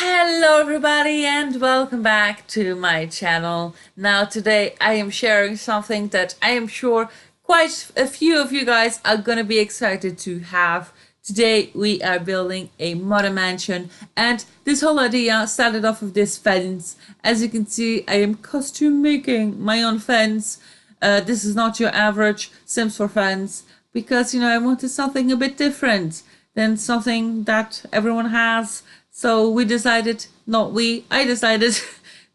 Hello everybody and welcome back to my channel. Now today I am sharing something that I am sure quite a few of you guys are gonna be excited to have. Today we are building a modern mansion, and this whole idea started off with this fence. As you can see, I am costume making my own fence. This is not your average Sims for fence because I wanted something a bit different than something that everyone has. So we decided, not we, I decided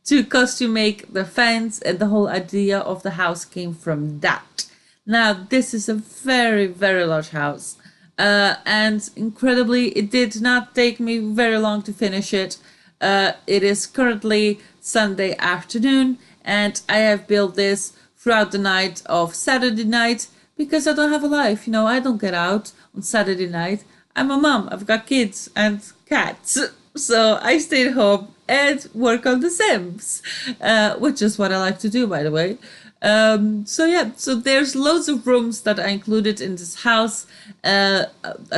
to costume make the fence, and the whole idea of the house came from that. Now, this is a very, very large house. And incredibly, it did not take me very long to finish it. It is currently Sunday afternoon, and I have built this throughout the night of Saturday night because I don't have a life. I don't get out on Saturday night. I'm a mom. I've got kids and cats. So I stayed home and work on the Sims, which is what I like to do, by the way. So there's loads of rooms that I included in this house. I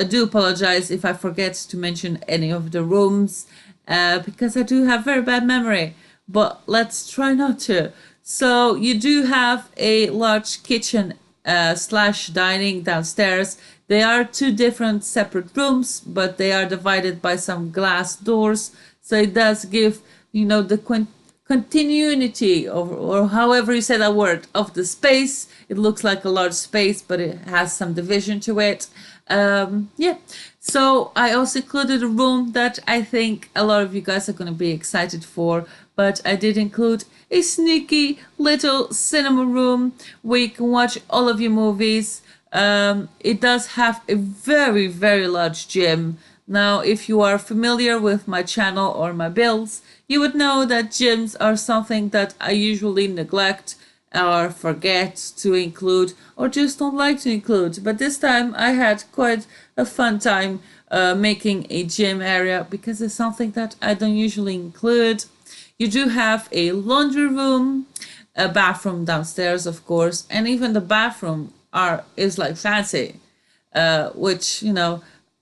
do apologize if I forget to mention any of the rooms, because I do have very bad memory, but let's try not to. So you do have a large kitchen slash dining downstairs. They are two different separate rooms, but they are divided by some glass doors. So it does give, the continuity of, or however you say that word, of the space. It looks like a large space, but it has some division to it. Yeah. So I also included a room that I think a lot of you guys are going to be excited for, but I did include a sneaky little cinema room where you can watch all of your movies. It does have a very, very large gym. Now, if you are familiar with my channel or my builds, you would know that gyms are something that I usually neglect or forget to include, or just don't like to include. But this time I had quite a fun time making a gym area because it's something that I don't usually include. You do have a laundry room, a bathroom downstairs, of course, and even the bathroom is like fancy, which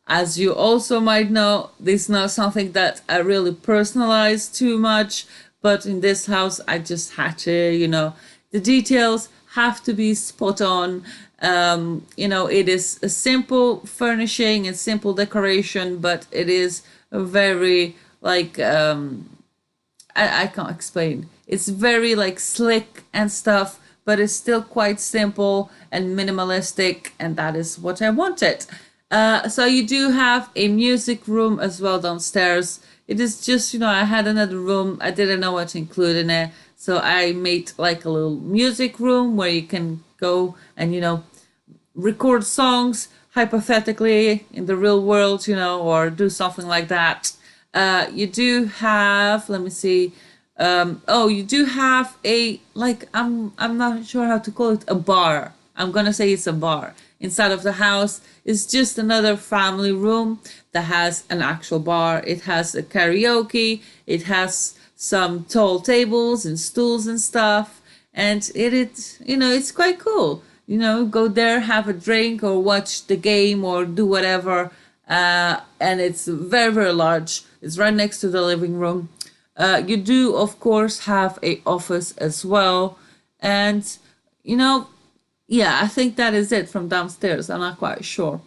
as you also might know, this is not something that I really personalize too much, but in this house I just had to, the details have to be spot on. It is a simple furnishing and simple decoration, but it is a very I can't explain. It's very slick and stuff, but it's still quite simple and minimalistic, and that is what I wanted. So you do have a music room as well downstairs. It is just, I had another room. I didn't know what to include in it. So I made like a little music room where you can go and, record songs hypothetically in the real world, or do something like that. You do have, let me see. You do have I'm not sure how to call it, a bar. I'm gonna say it's a bar. Inside of the house is just another family room that has an actual bar. It has a karaoke. It has some tall tables and stools and stuff. And it's quite cool. Go there, have a drink or watch the game or do whatever. And it's very, very large. It's right next to the living room. You do, of course, have a office as well. And, yeah, I think that is it from downstairs. I'm not quite sure.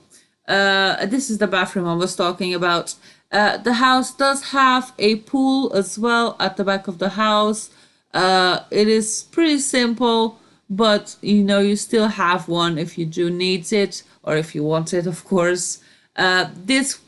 This is the bathroom I was talking about. The house does have a pool as well at the back of the house. It is pretty simple, but, you still have one if you do need it, or if you want it, of course. This,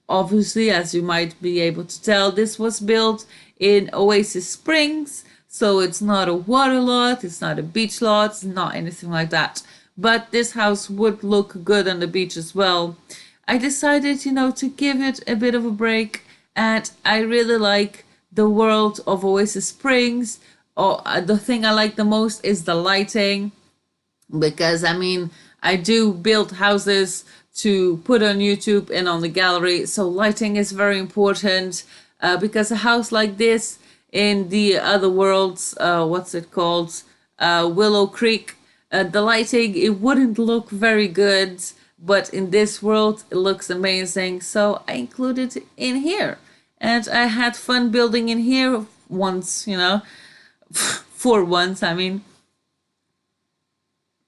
obviously, as you might be able to tell, this was built in Oasis Springs, so it's not a water lot, it's not a beach lot, it's not anything like that. But this house would look good on the beach as well. I decided, to give it a bit of a break, and I really like the world of Oasis Springs. The thing I like the most is the lighting, because I do build houses to put on YouTube and on the gallery, so lighting is very important. Because a house like this in the other worlds, what's it called? Willow Creek, the lighting, it wouldn't look very good, but in this world, it looks amazing. So I included it in here. and I had fun building in here once, for once, I mean.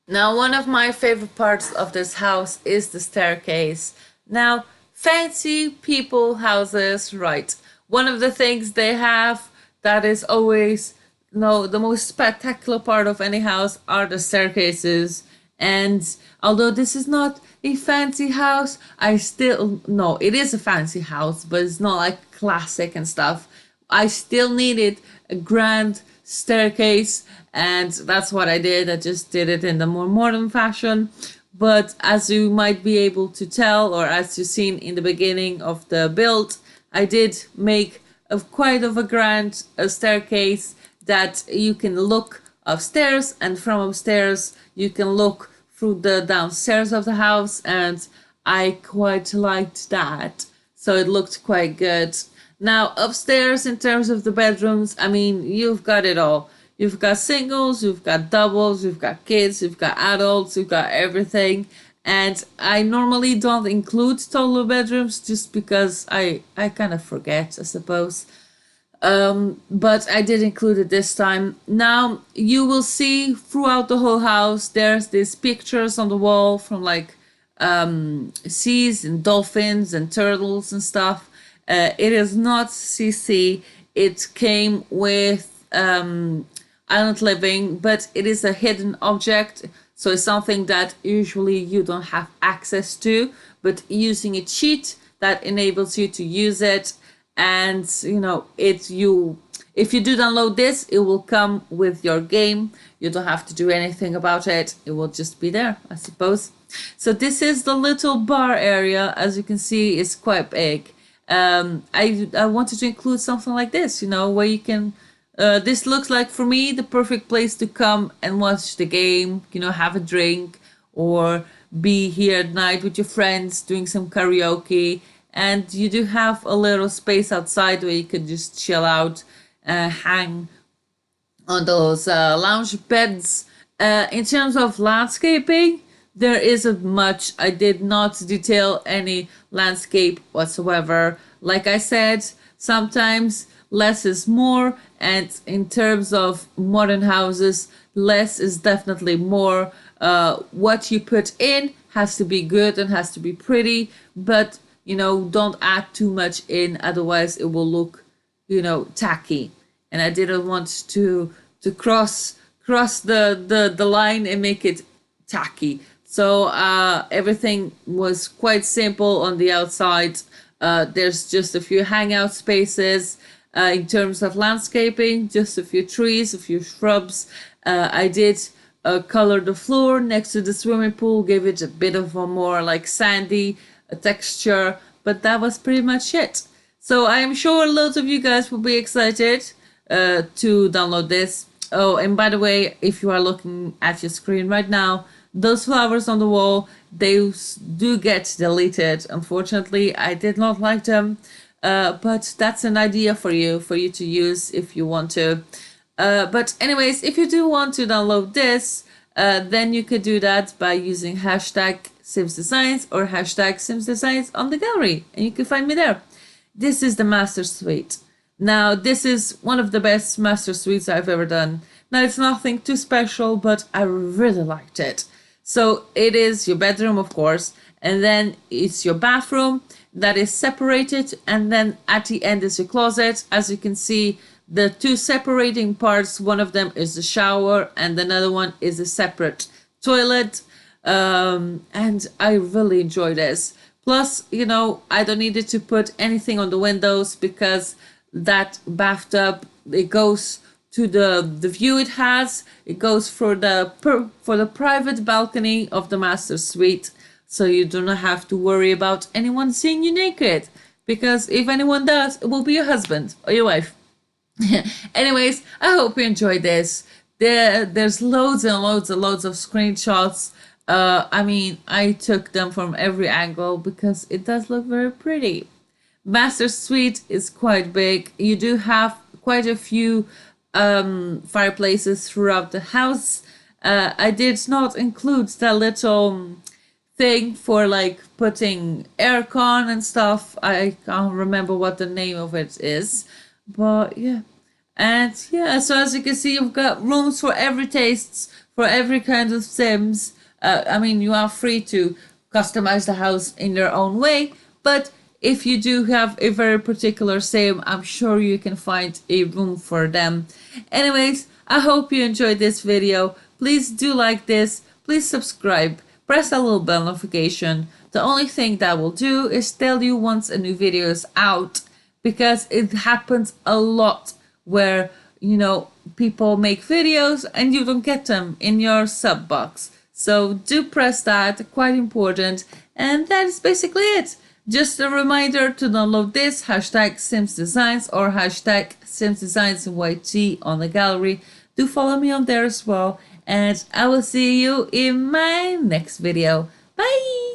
Now, one of my favorite parts of this house is the staircase. Now, fancy people houses, right? One of the things they have that is always, the most spectacular part of any house are the staircases. And although this is not a fancy house, I still, no, it is a fancy house, but it's not like classic and stuff. I still needed a grand staircase, and that's what I did. I just did it in the more modern fashion. But as you might be able to tell, or as you've seen in the beginning of the build, I did make quite of a grand staircase that you can look upstairs, and from upstairs you can look through the downstairs of the house, and I quite liked that. So it looked quite good. Now, upstairs, in terms of the bedrooms, I mean, you've got it all. You've got singles, you've got doubles, you've got kids, you've got adults, you've got everything. And I normally don't include toddler bedrooms just because I kind of forget, I suppose. But I did include it this time. Now, you will see throughout the whole house, there's these pictures on the wall from like seas and dolphins and turtles and stuff. It is not CC. It came with Island Living, but it is a hidden object. So it's something that usually you don't have access to, but using a cheat that enables you to use it. And if you do download this, it will come with your game. You don't have to do anything about it. It will just be there, I suppose. So this is the little bar area. As you can see, it's quite big. I wanted to include something like this, where you can, this looks like for me the perfect place to come and watch the game, have a drink, or be here at night with your friends doing some karaoke. And you do have a little space outside where you could just chill out, hang on those lounge beds. In terms of landscaping, there isn't much. I did not detail any landscape whatsoever. Like I said, sometimes less is more, and in terms of modern houses, less is definitely more. What you put in has to be good and has to be pretty, but don't add too much in, otherwise it will look, tacky. And I didn't want to cross the line and make it tacky. So everything was quite simple on the outside. There's just a few hangout spaces. In terms of landscaping, just a few trees, a few shrubs. I did color the floor next to the swimming pool, gave it a bit of a more like sandy texture, but that was pretty much it. So I am sure loads of you guys will be excited to download this. Oh, and by the way, if you are looking at your screen right now, those flowers on the wall, they do get deleted. Unfortunately, I did not like them, but that's an idea for you to use if you want to. But anyways, if you do want to download this, then you could do that by using hashtag Sims Designs or hashtag Sims Designs on the gallery, and you can find me there. This is the master suite. Now, this is one of the best master suites I've ever done. Now, it's nothing too special, but I really liked it. So it is your bedroom, of course, and then it's your bathroom that is separated, and then at the end is your closet. As you can see, the two separating parts, one of them is the shower and another one is a separate toilet. And I really enjoy this. Plus, I don't need to put anything on the windows because that bathtub, it goes to the view it has. It goes for the private balcony of the master suite, so you do not have to worry about anyone seeing you naked, because if anyone does, it will be your husband or your wife. Anyways, I hope you enjoyed this. There's loads and loads and loads of screenshots. I took them from every angle because it does look very pretty. Master suite is quite big. You do have quite a few fireplaces throughout the house. I did not include that little thing for like putting aircon and stuff. I can't remember what the name of it is, but yeah. And yeah, so as you can see, you've got rooms for every tastes, for every kind of Sims. I mean, you are free to customize the house in your own way, but if you do have a very particular Sim, I'm sure you can find a room for them. Anyways, I hope you enjoyed this video. Please do like this, please subscribe, press that little bell notification. The only thing that will do is tell you once a new video is out, because it happens a lot where, you know, people make videos and you don't get them in your sub box. So do press that, quite important. And that is basically it. Just a reminder to download this, hashtag Sims Designs or hashtag Sims Designs YT on the gallery. Do follow me on there as well. And I will see you in my next video. Bye!